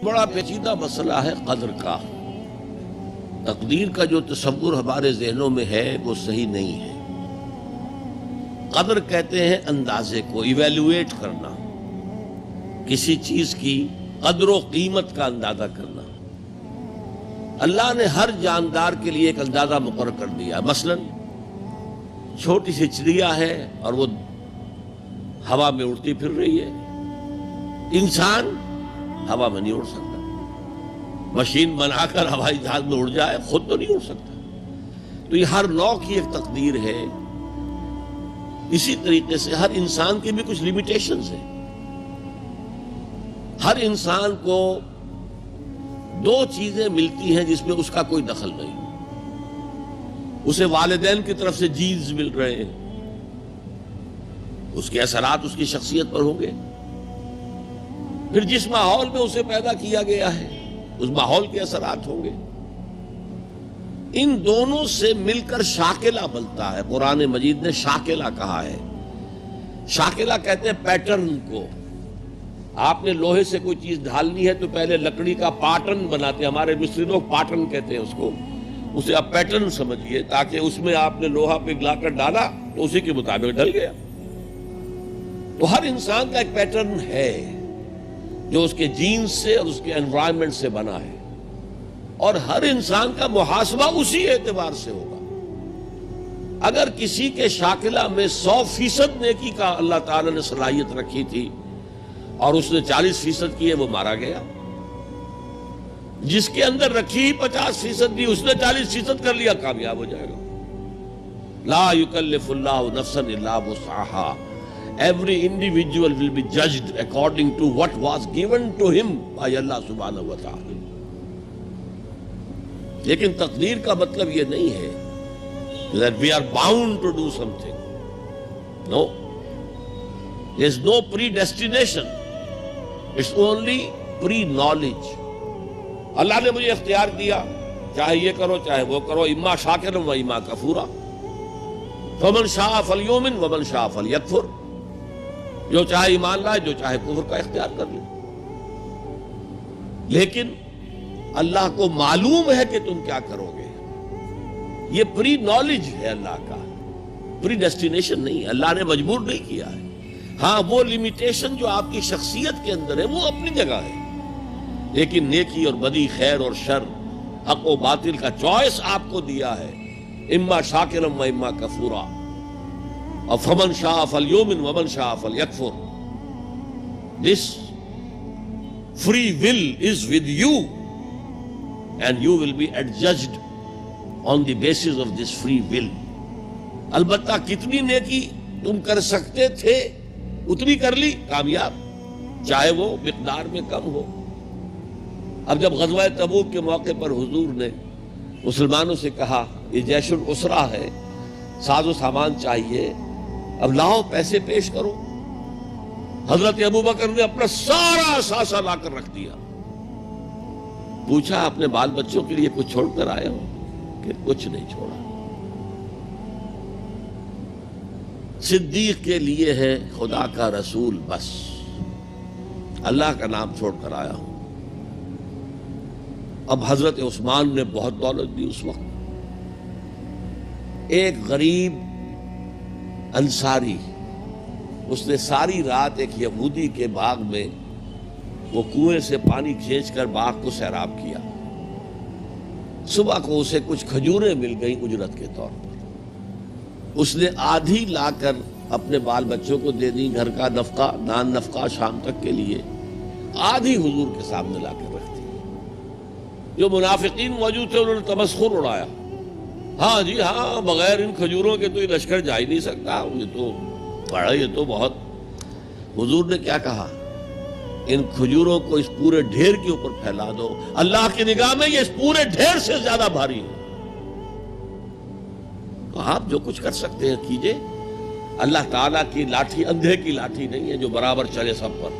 بڑا پیچیدہ مسئلہ ہے قدر کا. تقدیر کا جو تصور ہمارے ذہنوں میں ہے وہ صحیح نہیں ہے. قدر کہتے ہیں اندازے کو، ایویلویٹ کرنا، کسی چیز کی قدر و قیمت کا اندازہ کرنا. اللہ نے ہر جاندار کے لیے ایک اندازہ مقرر کر دیا. مثلا چھوٹی سی چڑیا ہے اور وہ ہوا میں اڑتی پھر رہی ہے. انسان ہوا میں نہیں اڑ سکتا. مشین بنا کر ہوائی جہاز میں اڑ جائے، خود تو نہیں اڑ سکتا. تو یہ ہر نوع کی ایک تقدیر ہے. اسی طریقے سے ہر انسان کی بھی کچھ لیمیٹیشنز ہیں. ہر انسان کو دو چیزیں ملتی ہیں جس میں اس کا کوئی دخل نہیں. اسے والدین کی طرف سے جینز مل رہے ہیں، اس کے اثرات اس کی شخصیت پر ہوں گے. پھر جس ماحول میں اسے پیدا کیا گیا ہے اس ماحول کے اثرات ہوں گے. ان دونوں سے مل کر شاکلہ بنتا ہے. قرآن مجید نے شاکلہ کہا ہے. شاکلہ کہتے ہیں پیٹرن کو. آپ نے لوہے سے کوئی چیز ڈھالنی ہے تو پہلے لکڑی کا پاٹرن بناتے ہیں. ہمارے مصری لوگ پاٹرن کہتے ہیں اس کو. اسے آپ پیٹرن سمجھیے تاکہ اس میں آپ نے لوہا پگھلا کر ڈالا تو اسی کے مطابق ڈھل گیا. تو ہر انسان کا ایک پیٹرن ہے جو اس کے جینز سے اور اس کے انوائرمنٹ سے بنا ہے، اور ہر انسان کا محاسبہ اسی اعتبار سے ہوگا. اگر کسی کے شاکلہ میں 100% نیکی کا اللہ تعالی نے صلاحیت رکھی تھی اور اس نے 40% کی ہے، وہ مارا گیا. جس کے اندر رکھی 50% بھی اس نے 40% کر لیا، کامیاب ہو جائے گا. لا یکلف اللہ نفسا الا وسعها. Every individual will be judged according to what was given to him by Allah subhanahu wa ta'ala. لیکن تقدیر کا مطلب یہ نہیں ہے that we are bound to do something. No. There is no predestination. It's only pre-knowledge. اللہ نے مجھے اختیار دیا، چاہے یہ کرو چاہے وہ کرو، اما شاکرا و اما کفورا. فمن شاء فلیؤمن ومن شاء فلیکفر. جو چاہے ایمان لائے، جو چاہے کفر کا اختیار کر لے. لیکن اللہ کو معلوم ہے کہ تم کیا کرو گے. یہ پری نالج ہے اللہ کا، پری ڈیسٹینیشن نہیں. اللہ نے مجبور نہیں کیا ہے. ہاں وہ لمیٹیشن جو آپ کی شخصیت کے اندر ہے وہ اپنی جگہ ہے، لیکن نیکی اور بدی، خیر اور شر، حق و باطل کا چوائس آپ کو دیا ہے. اما شاکرا و اما کفورا. اور فمن شاء فلیؤمن ومن شاء فلیکفر. This free will is with you and you will be adjudged on the basis of this free will. البتہ کتنی نیکی تم کر سکتے تھے اتنی کر لی، کامیاب، چاہے وہ مقدار میں کم ہو. اب جب غزوہ تبوک کے موقع پر حضور نے مسلمانوں سے کہا یہ جیش العسرہ ہے، ساز و سامان چاہیے، اب لاؤ پیسے پیش کرو. حضرت ابوبکر نے اپنا سارا اثاثہ لا کر رکھ دیا. پوچھا اپنے بال بچوں کے لیے کچھ چھوڑ کر آئے ہو؟ کہ کچھ نہیں چھوڑا. صدیق کے لیے ہے خدا کا رسول، بس اللہ کا نام چھوڑ کر آیا ہوں. اب حضرت عثمان نے بہت دولت دی اس وقت. ایک غریب انصاری، اس نے ساری رات ایک یہودی کے باغ میں وہ کنویں سے پانی کھینچ کر باغ کو سیراب کیا. صبح کو اسے کچھ کھجوریں مل گئیں اجرت کے طور پر. اس نے آدھی لا کر اپنے بال بچوں کو دے دی، گھر کا نفقہ، نان نفقہ شام تک کے لیے. آدھی حضور کے سامنے لا کر رکھ دی. جو منافقین موجود تھے انہوں نے تمسخر اڑایا. ہاں جی ہاں، بغیر ان کھجوروں کے تو یہ لشکر جا ہی نہیں سکتا، یہ تو بڑا، یہ تو بہت. حضور نے کیا کہا؟ ان کھجوروں کو اس پورے ڈھیر کے اوپر پھیلا دو، اللہ کی نگاہ میں یہ اس پورے ڈھیر سے زیادہ بھاری ہے. تو آپ جو کچھ کر سکتے ہیں کیجئے. اللہ تعالیٰ کی لاٹھی اندھے کی لاٹھی نہیں ہے جو برابر چلے سب پر.